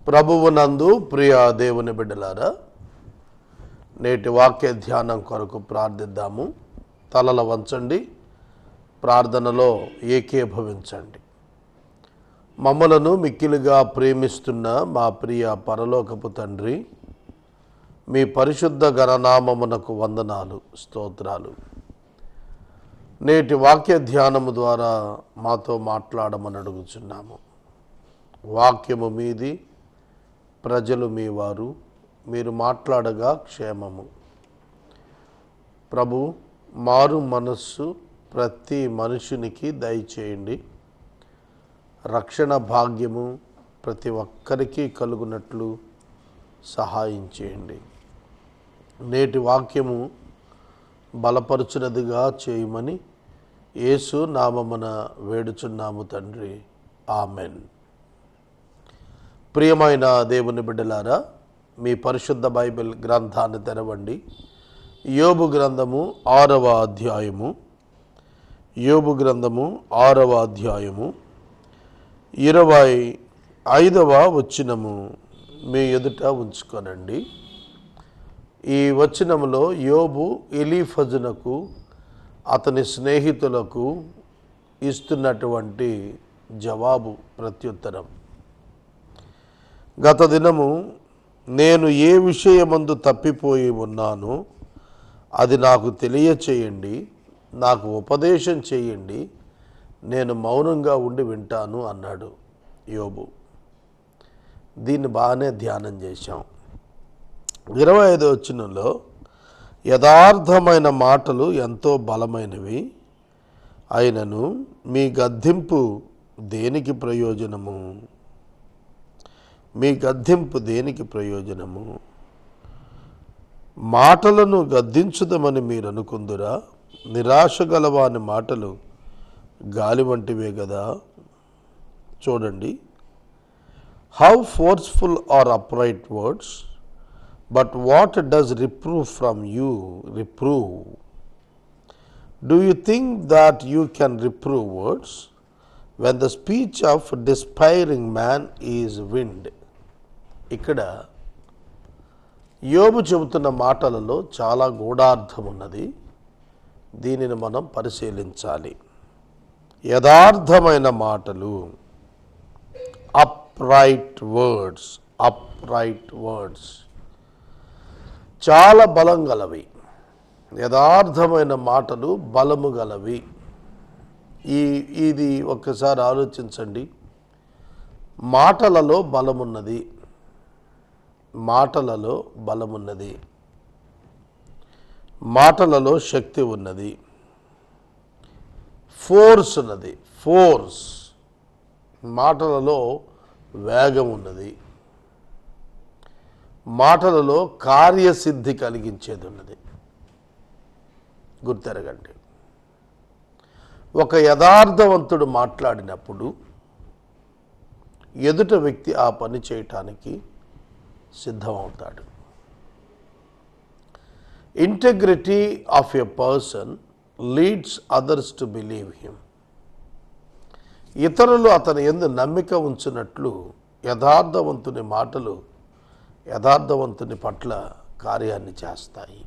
ప్రభువునందు ప్రియ దేవుని బిడ్డలారా, నేటి వాక్య ధ్యానం కొరకు ప్రార్థిద్దాము. తలల వంచండి, ప్రార్థనలో ఏకీభవించండి. మమ్మలను మిక్కిలిగా ప్రేమిస్తున్న మా ప్రియ పరలోకపు తండ్రి, మీ పరిశుద్ధ గణనామమునకు వందనాలు, స్తోత్రాలు. నేటి వాక్య ధ్యానము ద్వారా మాతో మాట్లాడమని అడుగుచున్నాము. వాక్యము మీది, ప్రజలు మీ వారు, మీరు మాట్లాడగా క్షేమము. ప్రభు, మారు మనస్సు ప్రతి మనుషునికి దయచేయండి. రక్షణ భాగ్యము ప్రతి ఒక్కరికి కలుగునట్లు సహాయం చేయండి. నేటి వాక్యము బలపరుచునదిగా చేయమని యేసు నామమున వేడుచున్నాము తండ్రి, ఆమెన్. ప్రియమైన దేవుని బిడ్డలారా, మీ పరిశుద్ధ బైబిల్ గ్రంథాన్ని తెరవండి. యోబు గ్రంథము 6వ అధ్యాయము, యోబు గ్రంథము 6వ అధ్యాయము 25వ వచనము మీ ఎదుట ఉంచుకోనండి. ఈ వచనములో యోబు ఎలీఫజునకు అతని స్నేహితులకు ఇస్తున్నటువంటి జవాబు, ప్రత్యుత్తరం. గత దినము నేను ఏ విషయమందు తప్పిపోయి ఉన్నానో అది నాకు తెలియచేయండి, నాకు ఉపదేశం చేయండి, నేను మౌనంగా ఉండి వింటాను అన్నాడు యోబు. దీన్ని బాగానే ధ్యానం చేశాం. 25వ వచనంలో యథార్థమైన మాటలు ఎంతో బలమైనవి అయినను మీ గద్దింపు దేనికి ప్రయోజనము? మీ గద్దింపు దేనికి ప్రయోజనము? మాటలను గద్దించుదామని మీరు అనుకుందురా? నిరాశ గలవాని మాటలు గాలి వంటివే కదా. చూడండి, how forceful are upright words, but what does reprove from you reprove? Do you think that you can reprove words when the speech of despairing man is wind? ఇక్కడ యోబు చెబుతున్న మాటలలో చాలా గూఢార్థం ఉన్నది. దీనిని మనం పరిశీలించాలి. యథార్థమైన మాటలు, అప్రైట్ వర్డ్స్, అప్రైట్ వర్డ్స్ చాలా బలం గలవి. యథార్థమైన మాటలు బలము గలవి. ఇది ఒక్కసారి ఆలోచించండి. మాటలలో బలమున్నది, మాటలలో బలమున్నది, మాటలలో శక్తి ఉన్నది, ఫోర్స్ ఉన్నది, ఫోర్స్. మాటలలో వేగం ఉన్నది, మాటలలో కార్యసిద్ధి కలిగించేది ఉన్నది. గుర్తెరగండి, ఒక యథార్థవంతుడు మాట్లాడినప్పుడు ఎదుట వ్యక్తి ఆ పని చేయటానికి సిద్ధమవుతాడు. Integrity of a person leads others to believe him. ఇతరులు అతని యందు నమ్మిక ఉంచినట్లు యథార్థవంతుని మాటలు యథార్థవంతుని పట్ల కార్యాన్ని చేస్తాయి.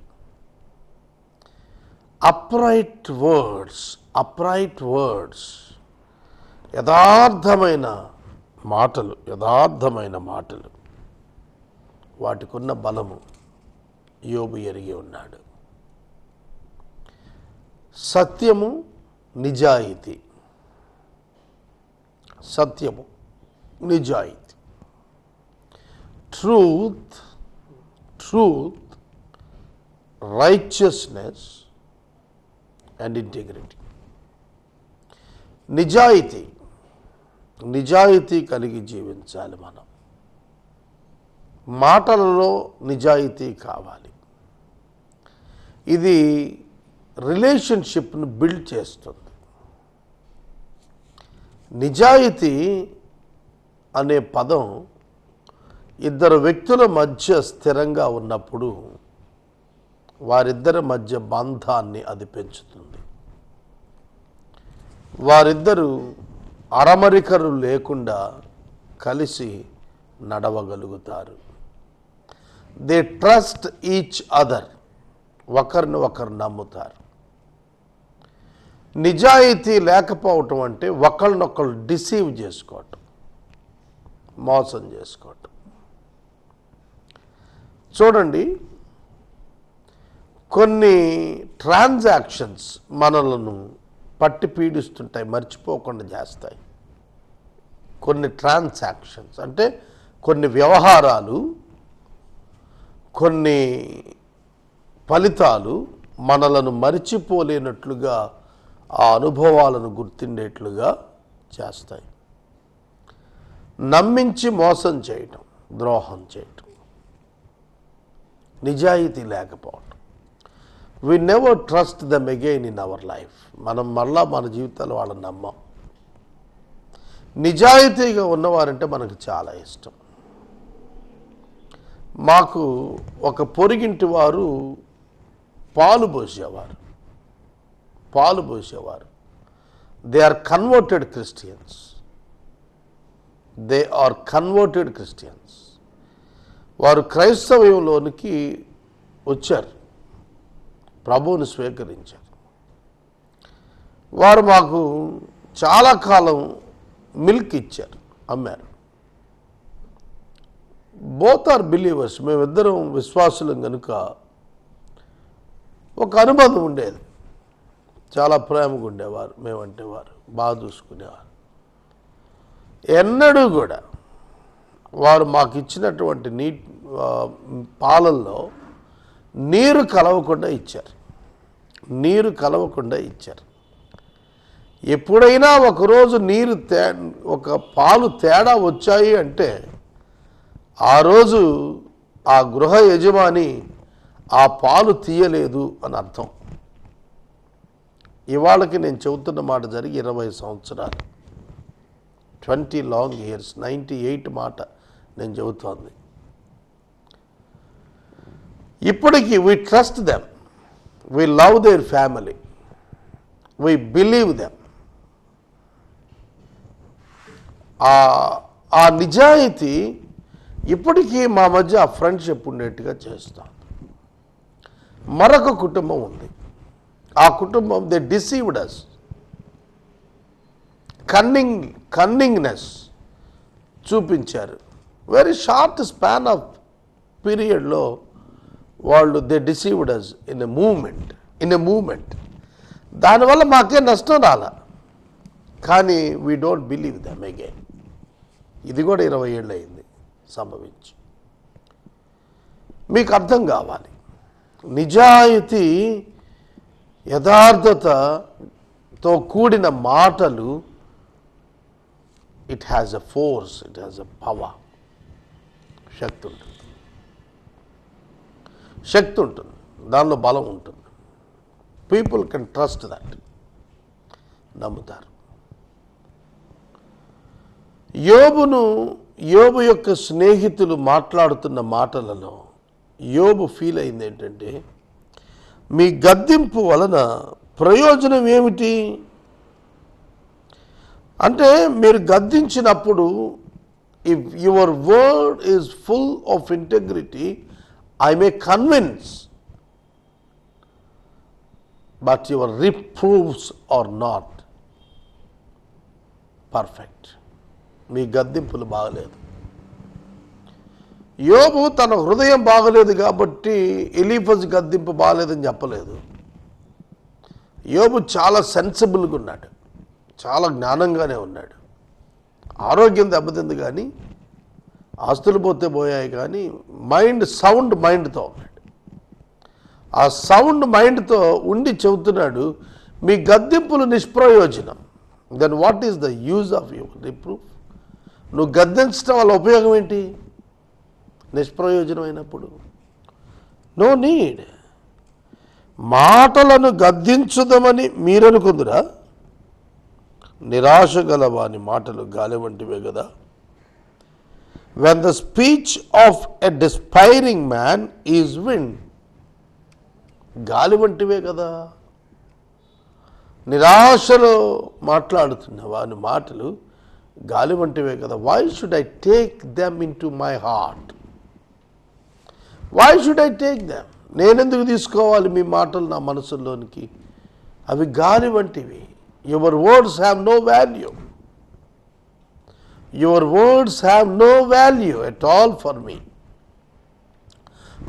అప్రైట్ వర్డ్స్, అప్రైట్ వర్డ్స్, యథార్థమైన మాటలు, యథార్థమైన మాటలు, వాటికున్న బలము యోబు ఎరిగి ఉన్నాడు. సత్యము, నిజాయితీ, సత్యము, నిజాయితీ, truth, truth, righteousness and integrity. నిజాయితీ, నిజాయితీ కలిగి జీవించాలి మనం. మాటలలో నిజాయితీ కావాలి. ఇది రిలేషన్షిప్ను బిల్డ్ చేస్తుంది. నిజాయితీ అనే పదం ఇద్దరు వ్యక్తుల మధ్య స్థిరంగా ఉన్నప్పుడు వారిద్దరి మధ్య బంధాన్ని అది పెంచుతుంది. వారిద్దరూ అరమరికలు లేకుండా కలిసి నడవగలుగుతారు. దే ట్రస్ట్ ఈచ్ అదర్, ఒకరిని ఒకరు నమ్ముతారు. నిజాయితీ లేకపోవటం అంటే ఒకళ్ళనొకళ్ళు డిసీవ్ చేసుకోవటం, మోసం చేసుకోవటం. చూడండి, కొన్ని ట్రాన్సాక్షన్స్ మనలను పట్టి పీడిస్తుంటాయి, మర్చిపోకుండా చేస్తాయి. కొన్ని ట్రాన్సాక్షన్స్ అంటే కొన్ని వ్యవహారాలు, కొన్ని ఫలితాలు మనలను మరిచిపోలేనట్లుగా, ఆ అనుభవాలను గుర్తిండేట్లుగా చేస్తాయి. నమ్మించి మోసం చేయటం, ద్రోహం చేయటం, నిజాయితీ లేకపోవటం. We never trust them again in our life. మనం మళ్ళా మన జీవితాలు వాళ్ళని నమ్మం. నిజాయితీగా ఉన్నవారంటే మనకు చాలా ఇష్టం. మాకు ఒక పొరిగింటి వారు పాలు పోసేవారు. They are converted Christians. వారు క్రైస్తవంలోనికి వచ్చారు, ప్రభువుని స్వీకరించారు. వారు మాకు చాలా కాలం మిల్క్ ఇచ్చారు, అమ్మారు. Both are believers. మేమిద్దరం విశ్వాసులం కనుక ఒక అనుబంధం ఉండేది. చాలా ప్రేమగా ఉండేవారు, మేమంటే వారు బాగా చూసుకునేవారు. ఎన్నడూ కూడా వారు మాకు ఇచ్చినటువంటి పాలల్లో నీరు కలవకుండా ఇచ్చారు. ఎప్పుడైనా ఒకరోజు ఒక పాలు తేడా వచ్చాయి అంటే ఆ రోజు ఆ గృహ యజమాని ఆ పాలు తీయలేదు అని అర్థం. ఇవాళకి నేను చెబుతున్న మాట జరిగి 20 సంవత్సరాలు, 20 లాంగ్ ఇయర్స్, 98 మాట నేను చెబుతోంది. ఇప్పటికీ we trust them, we love their family, we believe them. ఆ నిజాయితీ ఇప్పటికీ మా మధ్య ఆ ఫ్రెండ్షిప్ ఉండేట్టుగా చేస్తాం. మరొక కుటుంబం ఉంది. ఆ కుటుంబం దే డిసీవ్డ్ అస్. కన్నింగ్నెస్ చూపించారు. వెరీ షార్ట్ స్పాన్ ఆఫ్ పీరియడ్లో వాళ్ళు they deceived us in a moment. దానివల్ల మాకే నష్టం రాలా, కానీ we don't believe them again. ఇది కూడా 20 ఏళ్ళు అయింది సంభవించి. మీకు అర్థం కావాలి, నిజాయితీ, యథార్థతతో కూడిన మాటలు, it has a force, it has a power. శక్తి ఉంటుంది, దానిలో బలం ఉంటుంది. పీపుల్ కెన్ ట్రస్ట్ దట్, నమ్ముతారు. యోబు యొక్క స్నేహితులు మాట్లాడుతున్న మాటలలో యోబు ఫీల్ అయింది ఏంటంటే, మీ గద్దింపు వలన ప్రయోజనం ఏమిటి అంటే, మీరు గద్దించినప్పుడు, if your word is full of integrity, I may convince, but your reproves are not perfect. మీ గద్దింపులు బాగలేదు. యోబు తన హృదయం బాగలేదు కాబట్టి ఎలీఫజ్ గద్దింపు బాగలేదని చెప్పలేదు. యోబు చాలా సెన్సిబుల్గా ఉన్నాడు, చాలా జ్ఞానంగానే ఉన్నాడు. ఆరోగ్యం దెబ్బతింది కానీ, ఆస్తులు పోతే పోయాయి కానీ, సౌండ్ మైండ్తో ఉన్నాడు. ఆ సౌండ్ మైండ్తో ఉండి చెబుతున్నాడు, మీ గద్దింపులు నిష్ప్రయోజనం. Then what is the use of your reproof? నువ్వు గద్దించడం వల్ల ఉపయోగం ఏంటి? నిష్ప్రయోజనమైనప్పుడు నో నీడ్. మాటలను గద్దించుదామని మీరనుకుందురా? నిరాశ గల వాని మాటలు గాలి వంటివే కదా. When the speech of a despairing man is wind, గాలి వంటివే కదా. నిరాశలో మాట్లాడుతున్న వాని మాటలు గాలి వంటివే కదా. Why should I take them into my heart? Why should I take them? నేనెందుకు తీసుకోవాలి మీ మాటలు నా మనసులోనికి? అవి గాలి వంటివి. Your words have no value. Your words have no value at all for me.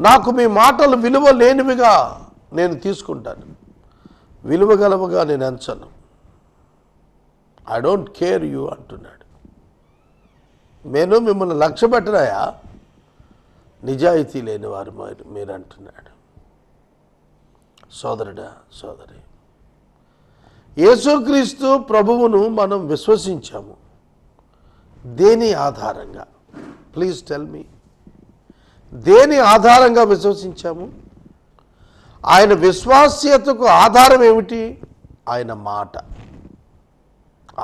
నాకు మీ మాటలు విలువ లేనివిగా నేను తీసుకుంటాను, విలువగలవుగా నేను ఎంచను. ఐ డోంట్ కేర్ యూ అంటున్నాడు. నేను మిమ్మల్ని లక్ష్య పెట్టరాయా? నిజాయితీ లేని వారు మీరు అంటున్నాడు. సోదరుడా, సోదరి, యేసుక్రీస్తు ప్రభువును మనం విశ్వసించాము. దేని ఆధారంగా? Please tell me. దేని ఆధారంగా విశ్వసించాము? ఆయన విశ్వాస్యతకు ఆధారం ఏమిటి? ఆయన మాట.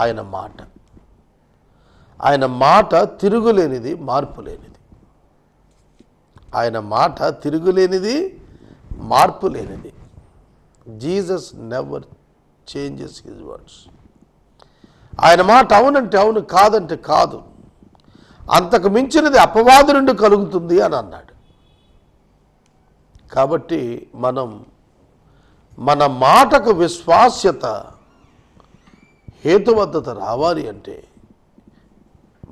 ఆయన మాట. ఆయన మాట తిరుగులేనిది, మార్పు లేనిది. ఆయన మాట తిరుగులేనిది, మార్పు లేనిది. Jesus never changes his words. ఆయన మాట అవునంటే అవును, కాదంటే కాదు. అంతకు మించినది అపవాదు నుండి కలుగుతుంది అని అన్నాడు. కాబట్టి మనం మన మాటకు విశ్వాస్యత, హేతుబద్ధత రావాలి అంటే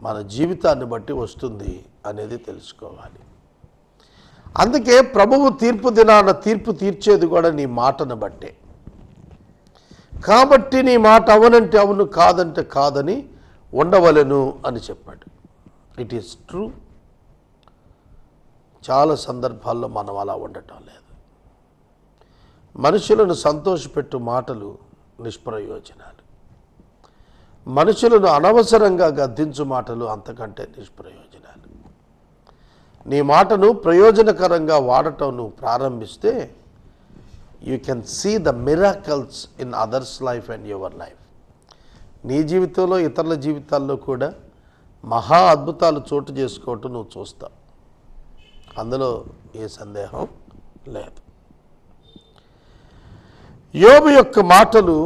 మన జీవితాన్ని బట్టి వస్తుంది అనేది తెలుసుకోవాలి. అందుకే ప్రభువు తీర్పు దినాన తీర్పు తీర్చేది కూడా నీ మాటను బట్టే. కాబట్టి నీ మాట అవునంటే అవును, కాదంటే కాదని ఉండవలెను అని చెప్పాడు. It is true. చాలా సందర్భాల్లో మనం అలా ఉండటం లేదు. మనుషులను సంతోషపెట్టు మాటలు నిష్ప్రయోజనాలు. మనుషులను అనవసరంగా గద్దించు మాటలు అంతకంటే నిష్ప్రయోజనాలు. నీ మాటను ప్రయోజనకరంగా వాడటం నువ్వు ప్రారంభిస్తే you can see the miracles in others life and your life. నీ జీవితంలో, ఇతరుల జీవితాల్లో కూడా మహా అద్భుతాలు చోటు చేసుకోవటం నువ్వు చూస్తావు. అందులో ఏ సందేహం లేదు. యోబు యొక్క మాటలు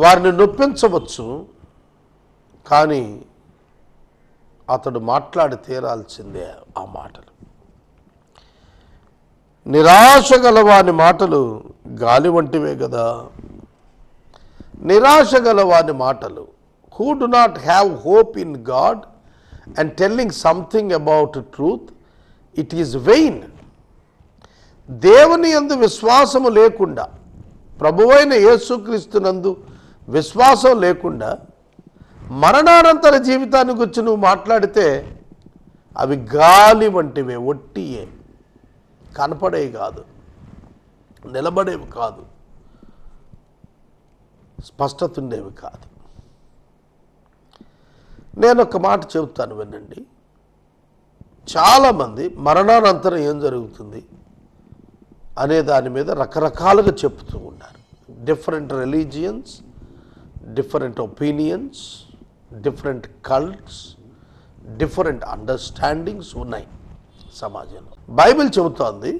వారిని నొప్పించవచ్చు, కానీ అతడు మాట్లాడి తీరాల్సిందే ఆ మాటలు. నిరాశ గల వాని మాటలు గాలి వంటివే కదా. నిరాశ గల వాని మాటలు, who do not have hope in God and telling something about truth, it is vain. దేవుని యందు విశ్వాసము లేకుండా, ప్రభువైన యేసుక్రీస్తునందు విశ్వాసం లేకుండా మరణానంతర జీవితాన్ని గురించి నువ్వు మాట్లాడితే అవి గాలి వంటివే, ఒట్టియే, కనపడేవి కాదు, నిలబడేవి కాదు, స్పష్టత ఉండేవి కాదు. నేను ఒక మాట చెబుతాను వినండి. చాలామంది మరణానంతరం ఏం జరుగుతుంది అనే దాని మీద రకరకాలుగా చెప్తూ ఉన్నారు. Different religions, different opinions, different cults, different understandings ఉన్నాయి సమాజంలో. బైబిల్ చెబుతోంది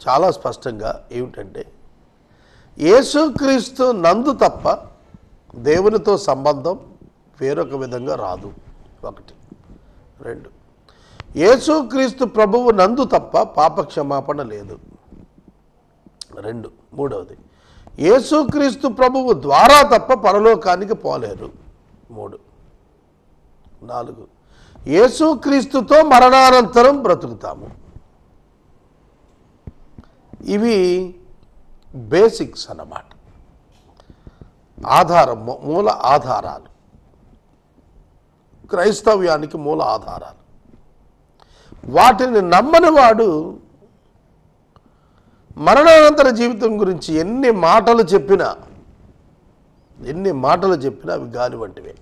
చాలా స్పష్టంగా ఏమిటంటే, యేసుక్రీస్తు నందు తప్ప దేవునితో సంబంధం వేరొక విధంగా రాదు. 1. 2, యేసుక్రీస్తు ప్రభువు నందు తప్ప పాపక్షమాపణ లేదు. 2. 3, యేసుక్రీస్తు ప్రభువు ద్వారా తప్ప పరలోకానికి పోలేరు. 3. 4, యేసుక్రీస్తుతో మరణానంతరం బ్రతుకుతాము. ఇవి బేసిక్స్ అన్నమాట. ఆధారం, మూల ఆధారాలు, క్రైస్తవ్యానికి మూల ఆధారాలు. వాటిని నమ్మని వాడు మరణానంతర జీవితం గురించి ఎన్ని మాటలు చెప్పినా అవి గాలి వంటివే.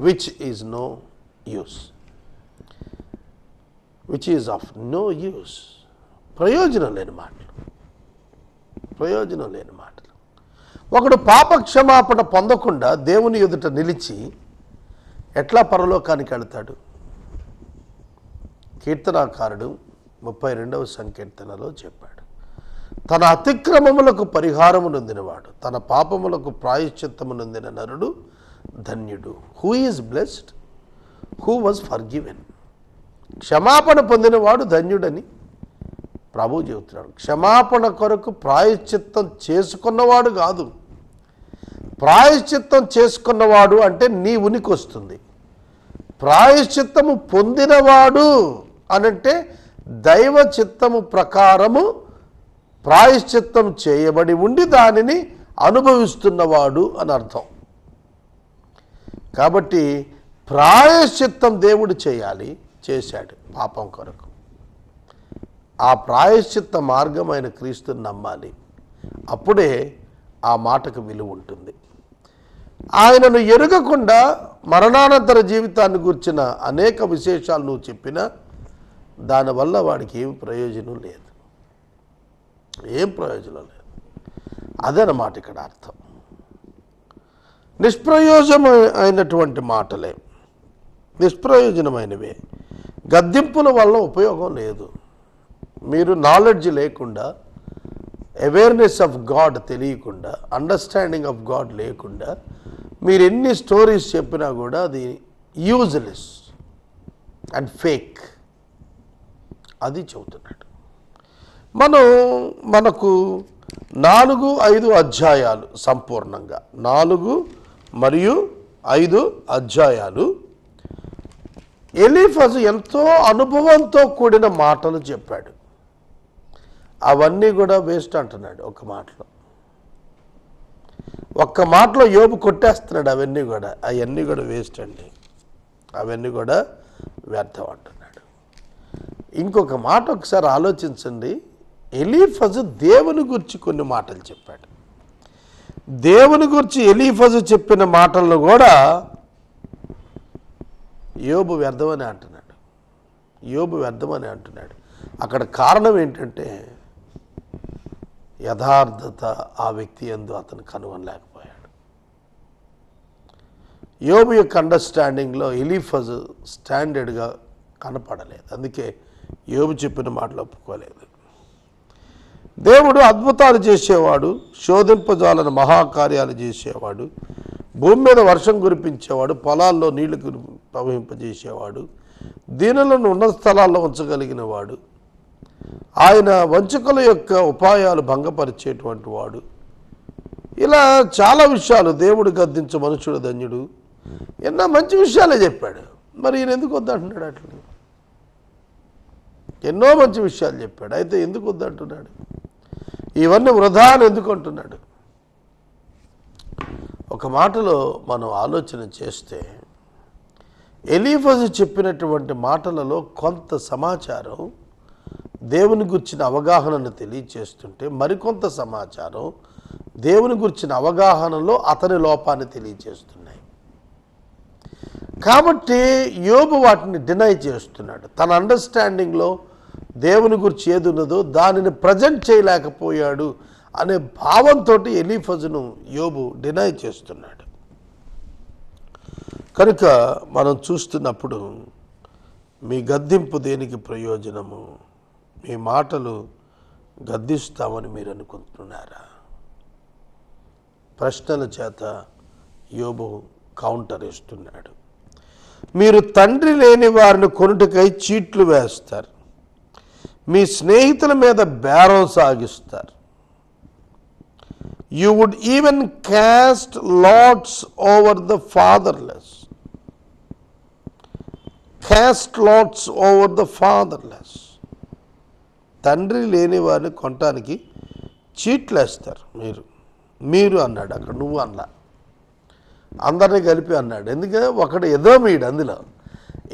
Which is no use, which is of no use. ప్రయోజనం లేని మాటలు. ఒకడు పాపక్షమాపణ పొందకుండా దేవుని ఎదుట నిలిచి ఎట్లా పరలోకానికి వెళతాడు? కీర్తనాకారుడు 32వ సంకీర్తనలో చెప్పాడు, తన అతిక్రమములకు పరిహారము నొందినవాడు, తన పాపములకు ప్రాయశ్చిత్తము నొందిన నరుడు ధన్యుడు. Who is blessed who was forgiven. క్షమాపణ పొందినవాడు ధన్యుడని ప్రభువు చెబుతున్నాడు. క్షమాపణ కొరకు ప్రాయశ్చిత్తం చేసుకున్నవాడు కాదు, ప్రాయశ్చిత్తం చేసుకున్నవాడు అంటే నీ ఉనికి వస్తుంది. ప్రాయశ్చిత్తము పొందినవాడు అనంటే దైవ చిత్తము ప్రకారము ప్రాయశ్చిత్తం చేయబడి ఉండి దానిని అనుభవిస్తున్నవాడు అని అర్థం. కాబట్టి ప్రాయశ్చిత్తం దేవుడు చేయాలి, చేశాడు పాపం కొరకు. ఆ ప్రాయశ్చిత్త మార్గమైన క్రీస్తుని నమ్మాలి, అప్పుడే ఆ మాటకు విలువ ఉంటుంది. ఆయనను ఎరుగకుండా మరణానంతర జీవితాన్ని గురించిన అనేక విశేషాలు నువ్వు చెప్పినా దానివల్ల వాడికి ఏం ప్రయోజనం లేదు, ఏం ప్రయోజనం లేదు. అదనమాట ఇక్కడ అర్థం. నిష్ప్రయోజనమైనటువంటి మాటలే, నిష్ప్రయోజనమైనవే. గద్దింపుల వల్ల ఉపయోగం లేదు. మీరు నాలెడ్జ్ లేకుండా, అవేర్నెస్ ఆఫ్ గాడ్ తెలియకుండా, అండర్స్టాండింగ్ ఆఫ్ గాడ్ లేకుండా మీరు ఎన్ని స్టోరీస్ చెప్పినా కూడా అది యూజ్లెస్ అండ్ ఫేక్. అది చెబుతున్నాడు. మనకు 4-5 అధ్యాయాలు సంపూర్ణంగా 4 మరియు 5 అధ్యాయాలు ఎలీఫజు ఎంతో అనుభవంతో కూడిన మాటలు చెప్పాడు. అవన్నీ కూడా వేస్ట్ అంటున్నాడు. ఒక్క మాటలో యోబు కొట్టేస్తున్నాడు. అవన్నీ కూడా వేస్ట్ అండి, అవన్నీ కూడా వ్యర్థం అంటున్నాడు. ఇంకొక మాట ఒకసారి ఆలోచించండి. ఎలీఫజు దేవుని గురించి కొన్ని మాటలు చెప్పాడు. దేవుని గురించి ఎలీఫజు చెప్పిన మాటలను కూడా యోబు వ్యర్థమని అంటున్నాడు. అక్కడ కారణం ఏంటంటే యథార్థత ఆ వ్యక్తి యందు అతను కనుగొనలేకపోయాడు. యోబు యొక్క అండర్స్టాండింగ్లో ఎలీఫజు స్టాండర్డ్గా కనపడలేదు. అందుకే యోబు చెప్పిన మాటలు ఒప్పుకోలేదు. దేవుడు అద్భుతాలు చేసేవాడు, శోధింపజాలని మహాకార్యాలు చేసేవాడు, భూమి మీద వర్షం కురిపించేవాడు, పొలాల్లో నీళ్లు ప్రవహింపజేసేవాడు, దీనులను ఉన్నత స్థలాల్లో ఉంచగలిగిన వాడు, ఆయన వంచకుల యొక్క ఉపాయాలు భంగపరిచేటువంటి వాడు. ఇలా చాలా విషయాలు, దేవుడు గద్దించు మనుషుడు ధన్యుడు, ఎన్నో మంచి విషయాలే చెప్పాడు. మరి ఈయన ఎందుకు వద్దంటున్నాడు? అట్లా ఎన్నో మంచి విషయాలు చెప్పాడు, అయితే ఎందుకు వద్దంటున్నాడు? ఇవన్నీ వృధా అని ఎందుకు అంటున్నాడు? ఒక మాటలో మనం ఆలోచన చేస్తే ఎలీఫజు చెప్పినటువంటి మాటలలో కొంత సమాచారం దేవుని గురించిన అవగాహనను తెలియచేస్తుంటే, మరికొంత సమాచారం దేవుని గురించిన అవగాహనలో అతని లోపాన్ని తెలియచేస్తున్నాయి. కాబట్టి యోబు వాటిని డినై చేస్తున్నాడు. తన అండర్స్టాండింగ్లో దేవుని గురించి ఏది ఉన్నదో దానిని ప్రజెంట్ చేయలేకపోయాడు అనే భావంతో ఎలీఫజును యోబు డినై చేస్తున్నాడు. కనుక మనం చూస్తున్నప్పుడు మీ గద్దింపు దేనికి ప్రయోజనము? మీ మాటలు గద్దిస్తామని మీరు అనుకుంటున్నారా? ప్రశ్నల చేత యోబు కౌంటర్ ఇస్తున్నాడు. మీరు తండ్రి లేని వారిని కొనుటకై చీట్లు వేస్తారు, మీ స్నేహితుల మీద బేరం సాగిస్తారు. You would even cast lots over the fatherless. Cast lots over the fatherless. తండ్రి లేని వారిని కొనటానికి చీట్లు వేస్తారు మీరు అన్నాడు. అక్కడ నువ్వు అన్నా, అందరినీ కలిపి అన్నాడు. ఎందుకంటే ఒకడు ఎదోమీయుడు, అందులో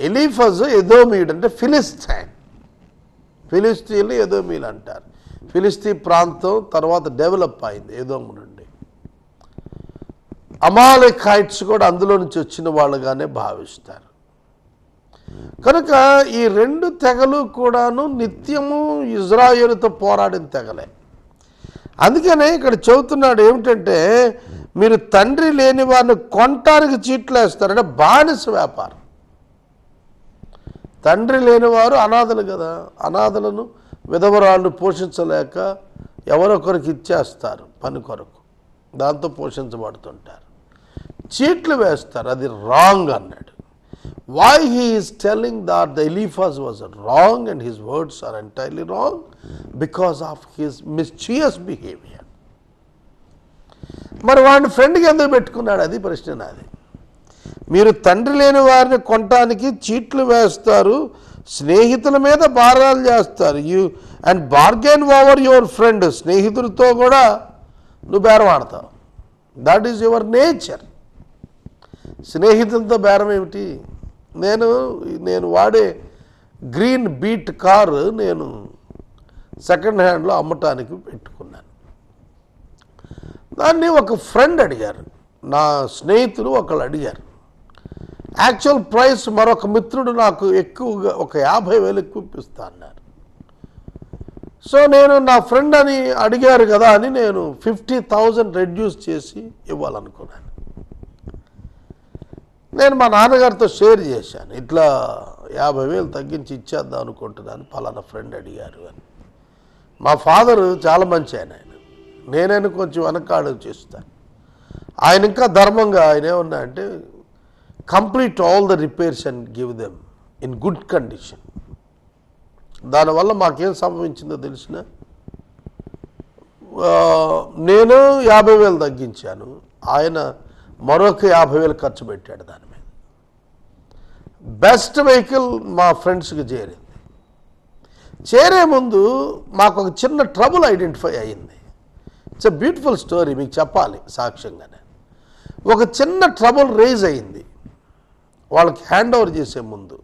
ఎలీఫజు ఎదోమీయుడు అంటే ఫిలిస్తైన్. ఫిలిస్తీన్లు ఎదోమీయులు అంటారు. ఫిలిస్తీ ప్రాంతం తర్వాత డెవలప్ అయింది ఎదోము నుండి. అమాలేకైట్స్ కూడా అందులో నుంచి వచ్చిన వాళ్ళుగానే భావిస్తారు. కనుక ఈ 2 తెగలు కూడాను నిత్యము ఇజ్రాయేలుతో పోరాడిన తెగలే. అందుకనే ఇక్కడ చెబుతున్నాడు ఏమిటంటే, మీరు తండ్రి లేని వారిని కొనటానికి చీట్లు వేస్తారంటే బానిస వ్యాపారం. తండ్రి లేనివారు అనాథలు కదా, అనాథలను విధవరాళ్ళు పోషించలేక ఎవరొకరికి ఇచ్చేస్తారు పని కొరకు, దాంతో పోషించబడుతుంటారు. చీట్లు వేస్తారు, అది రాంగ్ అన్నాడు. Why he is telling that the Eliphaz was wrong and his words are entirely wrong? Because of his mischievous behaviour. మరి వాడిని ఫ్రెండ్కి ఎందుకు పెట్టుకున్నాడు? అది ప్రశ్న నాది. మీరు తండ్రి లేని వారిని కొనటానికి చీట్లు వేస్తారు, స్నేహితుల మీద భారాలు చేస్తారు. And bargain over your friend. స్నేహితులతో కూడా నువ్వు బేరం ఆడతావు. That is your nature. స్నేహితులతో బేరం ఏమిటి? నేను వాడే గ్రీన్ బీట్ కారు నేను సెకండ్ హ్యాండ్లో అమ్మటానికి పెట్టుకున్నాను. దాన్ని ఒక ఫ్రెండ్ అడిగారు, నా స్నేహితులు ఒకళ్ళు అడిగారు. యాక్చువల్ ప్రైస్ మరొక మిత్రుడు నాకు ఎక్కువగా ఒక 50,000 ఎక్కువ ఇప్పిస్తా అన్నారు. సో నేను నా ఫ్రెండ్ అని అడిగారు కదా అని నేను 50,000 రెడ్యూస్ చేసి ఇవ్వాలనుకున్నాను. నేను మా నాన్నగారితో షేర్ చేశాను, ఇట్లా 50,000 తగ్గించి ఇచ్చేద్దాం అనుకుంటున్నాను, పలానా ఫ్రెండ్ అడిగారు అని. మా ఫాదరు చాలా మంచి ఆయన, నేనైనా కొంచెం వెనకాడు చేస్తాను. ఆయన ఇంకా ధర్మంగా ఆయన ఏమన్నా అంటే, complete all the repairs and give them in good condition. దానివల్ల మాకేం సంభవించిందో తెలిసిన, నేను 50,000 తగ్గించాను, ఆయన మరొక 50,000 ఖర్చు పెట్టాడు దాని మీద. బెస్ట్ వెహికల్ మా ఫ్రెండ్స్కి చేరింది. చేరే ముందు మాకు ఒక చిన్న ట్రబుల్ ఐడెంటిఫై అయ్యింది. ఇట్స్ ఎ బ్యూటిఫుల్ స్టోరీ, మీకు చెప్పాలి సాక్ష్యంగానే. ఒక చిన్న ట్రబుల్ రైజ్ అయింది వాళ్ళకి హ్యాండ్ ఓవర్ చేసే ముందు.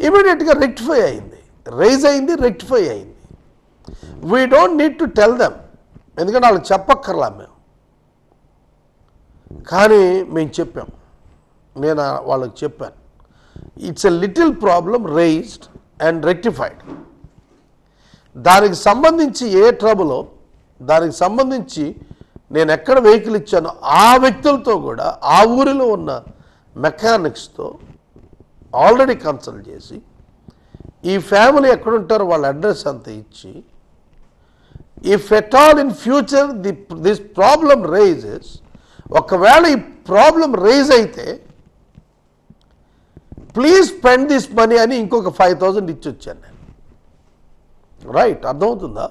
ఇమీడియట్గా రెక్టిఫై అయింది, రైజ్ అయింది, రెక్టిఫై అయింది. We don't need to tell them, ఎందుకంటే వాళ్ళకి చెప్పక్కర్లా మేము. కానీ మేము చెప్పాం, నేను వాళ్ళకి చెప్పాను, it's a little problem raised and rectified. దానికి సంబంధించి ఏ ట్రబులో, దానికి సంబంధించి నేను ఎక్కడ వెహికల్ ఇచ్చానో ఆ వ్యక్తులతో కూడా ఆ ఊరిలో ఉన్న మెకానిక్స్తో ఆల్రెడీ కన్సల్ట్ చేసి, ఈ ఫ్యామిలీ ఎక్కడుంటారో వాళ్ళ అడ్రస్ అంతా ఇచ్చి, if at all in future this problem rises, ఒకవేళ ఈ ప్రాబ్లం రైజ్ అయితే ప్లీజ్ స్పెండ్ దిస్ మనీ అని ఇంకొక 5,000 ఇచ్చి వచ్చాను నేను. రైట్, అర్థమవుతుందా?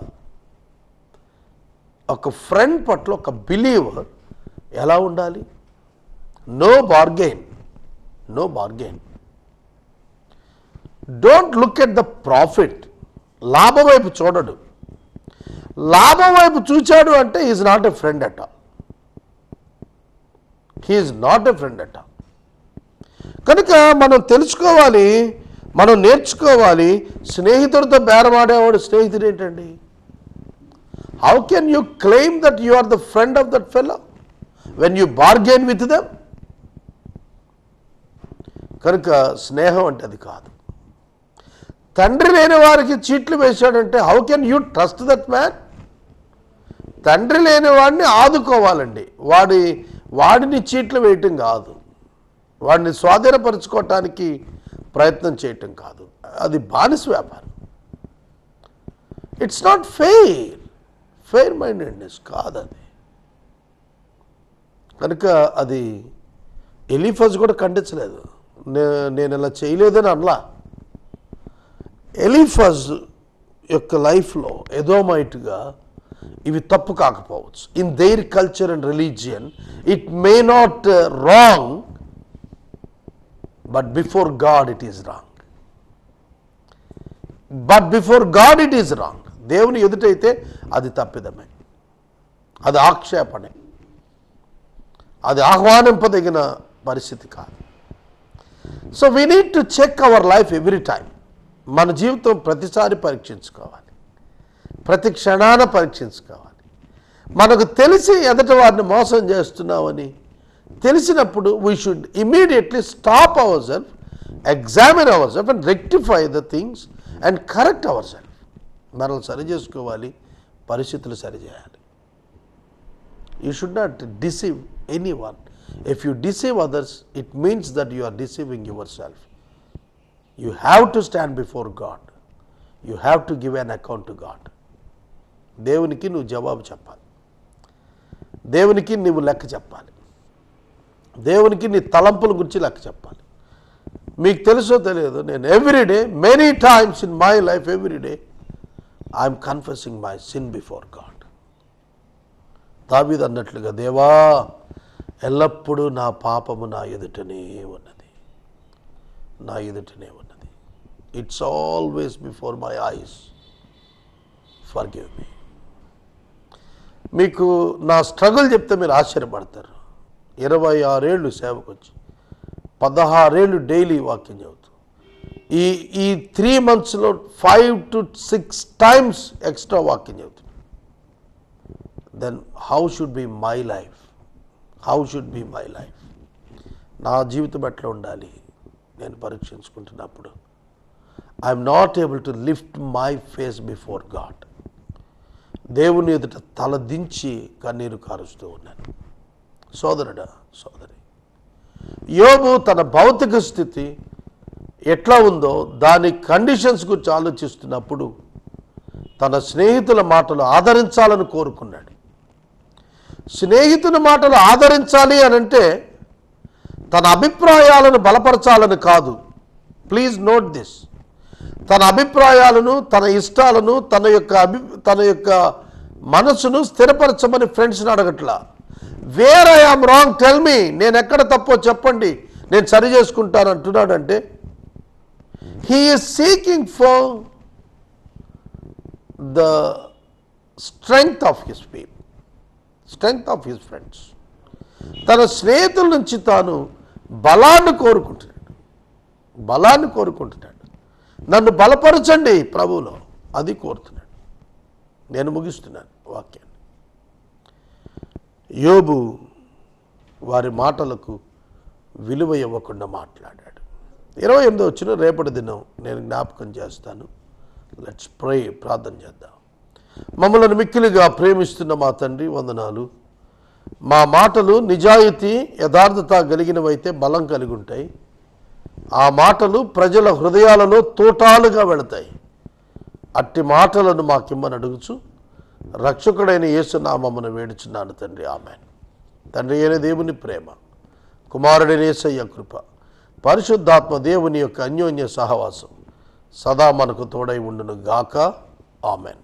ఒక ఫ్రెండ్ పట్ల ఒక బిలీవర్ ఎలా ఉండాలి? No bargain, no bargain. Don't look at the profit. లాభం వైపు చూడడు. లాభం వైపు చూచాడు అంటే is not a friend at all. He is not a friend at all. కనుక మనం తెలుసుకోవాలి, మనం నేర్చుకోవాలి. స్నేహితుడితో బేరమాడేవాడు స్నేహితుడు ఏంటండి? How can you claim that you are the friend of that fellow when you bargain with them? కనుక స్నేహం అంటే అది కాదు. తండ్రి లేని వారికి చీట్లు వేశాడంటే how can you trust that man? తండ్రి లేని వాడిని ఆదుకోవాలండి, వాడిని చీట్లు వేయటం కాదు, వాడిని స్వాధీనపరుచుకోవటానికి ప్రయత్నం చేయటం కాదు. అది బానిస వ్యాపారం. ఇట్స్ నాట్ ఫెయిర్ మైండెడ్నెస్ కాదు అది. కనుక అది ఎలీఫజ్ కూడా ఖండించలేదు, నేను ఇలా చేయలేదని అనలా. ఎలీఫజ్ యొక్క లైఫ్లో ఎదోమైట్గా ఇవి తప్పు కాకపోవచ్చు. In their culture and religion it may not wrong, but before God it is wrong. దేవుని ఎదుటైతే అది తప్పిదమే, అది ఆక్షేపణే, అది ఆహ్వానింపదగిన పరిస్థితి కాదు. So we need to check our life every time. మన జీవితం ప్రతిసారి పరీక్షించుకోవాలి, ప్రతి క్షణాన పరీక్షించుకోవాలి. మనకు తెలిసి ఎదటి వారిని మోసం చేస్తున్నామని తెలిసినప్పుడు we should immediately stop our self, examine our self and rectify the things and correct our self. మనల్ని సరి చేసుకోవాలి, పరిస్థితులు సరిచేయాలి. You should not deceive anyone. If you deceive others, it means that you are deceiving yourself. You have to stand before God. You have to give an account to God. దేవునికి నువ్వు జవాబు చెప్పాలి, దేవునికి నువ్వు లెక్క చెప్పాలి. దేవునికి నీ తలంపుల గురించి లెక్క చెప్పాలి. మీకు తెలుసో తెలియదు, నేను everyday many times in my life everyday I'm confessing my sin before God. దావీదు అన్నట్లుగా, దేవా ఎల్లప్పుడూ నా పాపము నా ఎదుటనే ఉన్నది, నా ఎదుటనే ఉన్నది. It's always before my eyes, forgive me. మీకు నా స్ట్రగుల్ చెప్తే మీరు ఆశ్చర్యపడతారు. 26 ఏళ్ళు సేవకు వచ్చి 16 ఏళ్ళు డైలీ వాక్యం చదువుతూ ఈ 3 monthsలో 5 to 6 times ఎక్స్ట్రా వాక్యం చదువుతుంది. Then how should be my life, how should be my life? నా జీవితం ఎట్లా ఉండాలి నేను పరీక్షించుకుంటున్నప్పుడు I'm not able to lift my face before God. దేవుని ఎదుట తల దించి కన్నీరు కారుస్తూ ఉన్నాను. సోదరుడా, సోదరి, యోబు తన భౌతిక స్థితి ఎట్లా ఉందో దాని కండిషన్స్ గురించి ఆలోచిస్తున్నప్పుడు తన స్నేహితుల మాటలు ఆదరించాలని కోరుకున్నాడు. స్నేహితుల మాటలు ఆదరించాలి అనంటే తన అభిప్రాయాలను బలపరచాలని కాదు. Please note this. తన అభిప్రాయాలను, తన ఇష్టాలను, తన యొక్క మనసును స్థిరపరచమని ఫ్రెండ్స్ని అడగట్లా. Where I am wrong tell me, నేను ఎక్కడ తప్పో చెప్పండి, నేను సరి చేసుకుంటాను అంటున్నాడంటే he is seeking for the strength of his people, strength of his friends. తన స్నేహితుల నుంచి తాను బలాన్ని కోరుకుంటున్నాడు. నన్ను బలపరచండి ప్రభువులో, అది కోరుతున్నాడు. నేను ముగిస్తున్నాను వాక్యాన్ని. యోబు వారి మాటలకు విలువ ఇవ్వకుండా మాట్లాడాడు. 28వ వచనం రేపటి దినం నేను జ్ఞాపకం చేస్తాను. లెట్స్ ప్రే, ప్రార్థన చేద్దాం. మమ్మల్ని మిక్కిలిగా ప్రేమిస్తున్న మా తండ్రి, వందనాలు. మా మాటలు నిజాయితీ యథార్థత కలిగినవైతే బలం కలిగి ఉంటాయి. ఆ మాటలు ప్రజల హృదయాలలో తోటాలుగా వెళతాయి. అట్టి మాటలను మాకిమ్మని అడుగుచు రక్షకుడైన యేసునామమున వేడుచున్నాను తండ్రి, ఆమేన్. తండ్రి అయిన దేవుని ప్రేమ, కుమారుడైన యేసయ్య కృప, పరిశుద్ధాత్మ దేవుని యొక్క అన్యోన్య సహవాసం సదా మనకు తోడై ఉండును గాక. ఆమేన్.